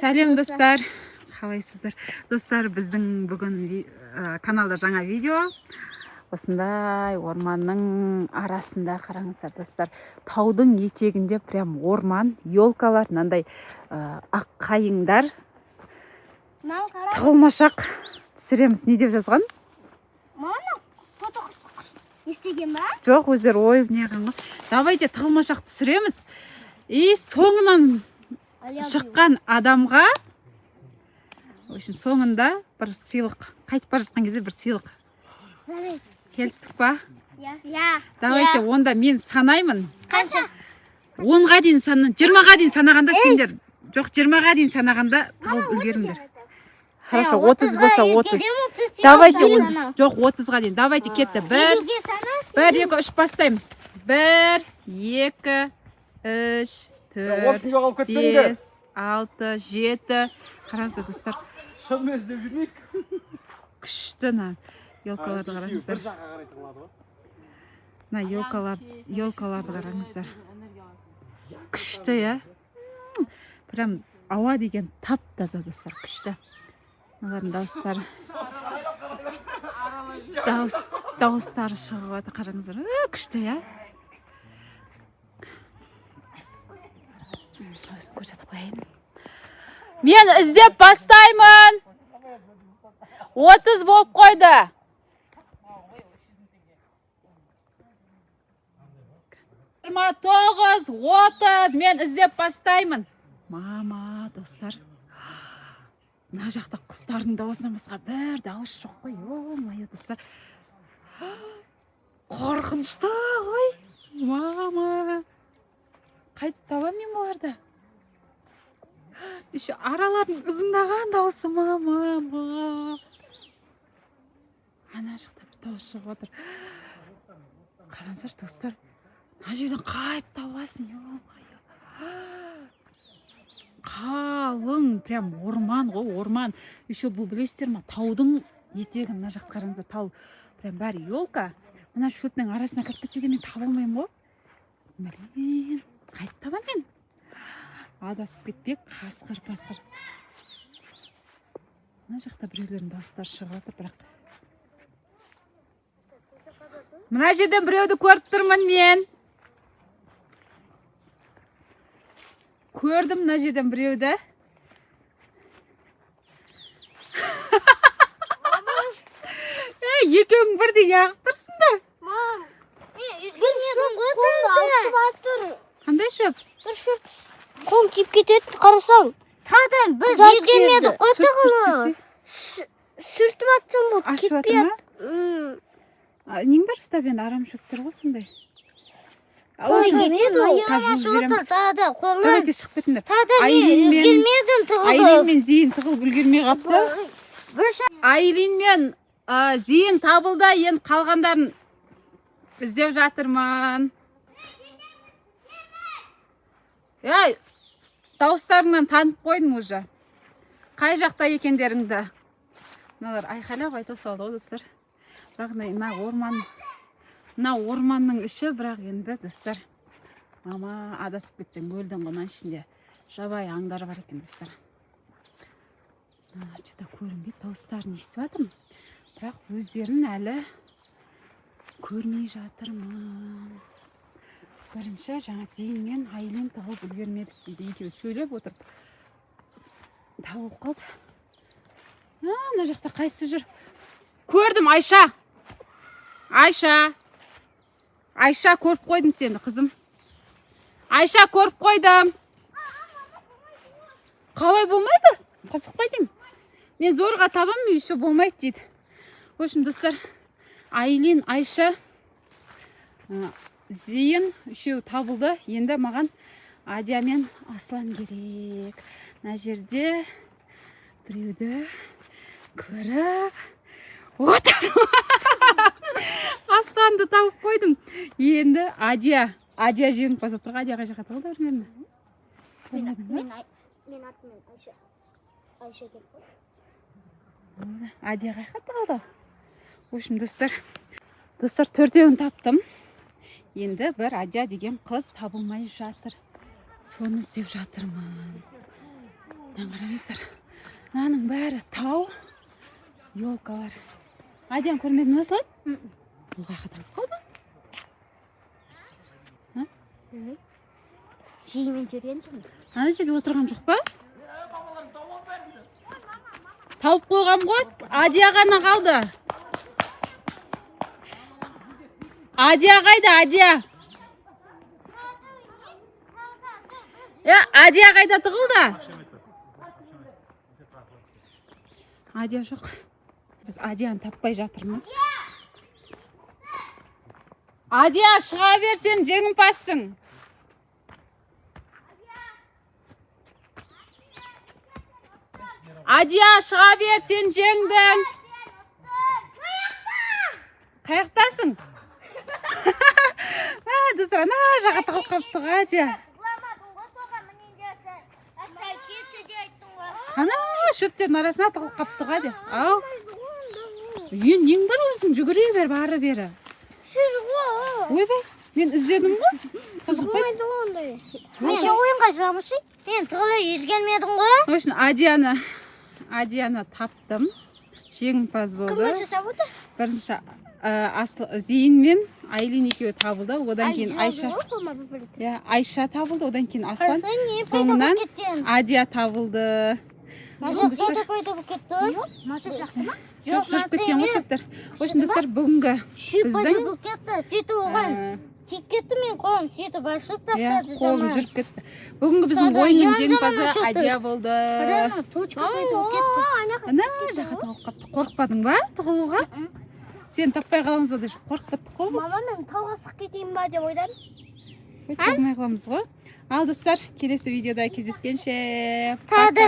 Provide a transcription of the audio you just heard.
Сәлем достар, қалайсыздар? Достар, біздің бүгін каналда жаңа видео. Осындай орманның арасында қараңыздар достар. Таудың етегінде прям орман, елкалар, мынандай ақ қайыңдар. Тығылмашақ түсіреміз. Не деп жазған? Мана тотық естеген ба? Жоқ, өздер ойып неғын ғой. Давайте тығылмашақ түсіреміз. И соңынан шыққан адамға соңында бір сыйлық, қайтып бара жатқан кезде бір сыйлық. Келістік па? Иә. Давайте онда мен санаймын. Қанша? 10-ға дейін 20-ға дейін санағанда сендер, жоқ 20-ға дейін санағанда тауып үлгеріңдер. Хорошо, 30 болса 30. Давайте, жоқ 30-ға дейін. Давайте кетті. 1, 2, 3 бастаймын. 1, 2, 3, 4, 5, 6, 7. Қараңыздар достар. Шынмен іздеп жүрмейік. Күшті елкаларды қараңыздар. Елкаларды қараңыздар. Күшті, я? Прям ауа деген тап-таза достар, күшті. Олардың дауыстары шығып жатыр, қараңыздар. Күшті, я? Көрсетіп қойайын. Мен іздеп бастаймын. 30 болып қойды. Жиырма 30. Мен іздеп бастаймын. Мама, достар. Мына жақта құстардың дауысынан басқа бір дауыс жоқ қой. О-май, достар. Қорқынышты ғой. Мама. Қайтып табам мен оларды? Еще аралардың ызыңдаған дауысы, мама. Ана жақта бір дауыс шығып отыр. Қараңыздар, достар. Мына жерден қайтып табасың, қалың, прям орман ғой, орман. Еще бұл білесіздер ма? Таудың етегі, мына жақта қараңыздар, тау. Прям бәрі елка. Мына шөптің арасына кіріп кетсе де мен таба алмаймын ғой. Блин, қайтып табам мен? Адасып кетпек, қасқыр-пасқыр. Мына жақта біреулердің дауыстары шығып отыр, бірақ. Мына жерден біреуді көріп тұрмын мен. Көрдім мына жерден біреуді. Екеуің бірдей яғып тұрсыңдар. Мам, үзгілмедің ғой. Қандай шөп? Бір шөп. Қом тиіп кетеді, қарасаң. Тадан біз үзгілмедік қотығылы. Сүртіп атсам болды, кетпейді. Нең бар ұстап енді арам шөптер ғой сондай. Қой кетеді, ойламашы отыр, тады қолын. Давайте шығып кетіңдер. Тады мен үзгілмедім тығылды. Айлин мен Зейін тығылып үлгермей қапты. Айлин мен Зейін табылды, енді қалғандарын іздеп жатырмын. Дауыстарыңнан танып қойдым уже. Қай жақта екендеріңді. Мыналар айқайлап айта салды ғой, достар. Бірақ мына орманның іші, бірақ енді, достар. Мама, адасып кетсең өлдің ғынан ішінде. Жабай аңдары бар екен, достар. Что-то көрінбейді, дауыстарын естіп жатырмын. Бірақ өздерін әлі көрмей жатырмын. Бірінші жаңа Зейін мен Айлин тығылып үлгермедік дейді. Екеуі сөйлеп отырып тауып қалды. Мына жақта қайсы жүр? Көрдім, Айша. Айша, көріп қойдым сені, қызым. Айша, көріп қойдым. Қалай болмайды? Қызық қой деймін. Мен зорға табам, еще болмайды дейді. В общем, достар, Айлин, Айша, Зейін үшеу табылды. Енді маған Адия мен Аслан керек. Мына жерде біреуді көріп отырмын. Асланды тауып қойдым. Енді Адия жеңімпаз отыр. Адия қай жаққа тығылды өрмерді? Мен атымен Айша келіп қой. Адия қай жаққа тығылды? В общем, достар, төртеуін таптым. Енді бір Адия деген қыз табылмай жатыр. Соны іздеп жатырмын. қараңыздар. Мынаның бәрі тау, елкалар. Адиан көрмедің бе солай? Бұл қайқа тауып қалды? Жиімен жүрген жұмыс. Ана жерде отырған жоқ па? Тауып қойғам ғой, Адия ғана қалды. Адия қайда, Адия? Адия қайда тығылды? Адия жоқ. Біз Адияны таппай жатырмыз. Адия, шыға бер, сен жеңімпазсың. Адия, шыға бер, сен жеңдің. Қаяқтасың? Достар, ана жақа тығылып қалыпты ғой, Адия. Ана шөптердің арасына тығылып қалыпты ғой, Адия. Ау. Нең бар өзің, жүгіре бер, бары бері. Ойбай, мен іздедім ғой. Қызықпайды. Мен ойынға жүрамышы? Мен тығылы ергенмедің ғой. Өшін, Адияны таптым. Жеңімпаз болды. Кім өзі табылды? Бірінші Зейін мен Айлин екеуі табылды. Одан кейін Айша табылды. Одан кейін Аслан. Соңынан Адия табылды. Маша қайда қойды бұл кетті? Маша шақты ма? Жоқ, жүріп кеткен ғой шөптер. Өшін, достар, бүгінгі біздің... бұл кетті, сөйті оған. Тек кетті мен қолым, сөйті басып тастады. Қолым жүріп кетті. Бүгінгі біздің ойынның жеңімпазы Адия болды. Ана жақа тауып қапты. Қорықпадың ба тығылуға? Сен таппай қаламыз ба деп қорықпадық қой біз. Мама, мен тауға сық кетейін ба деп ойладым. Қоймай қаламыз ғой. Ал достар, келесі видеода кездескенше. Тағы да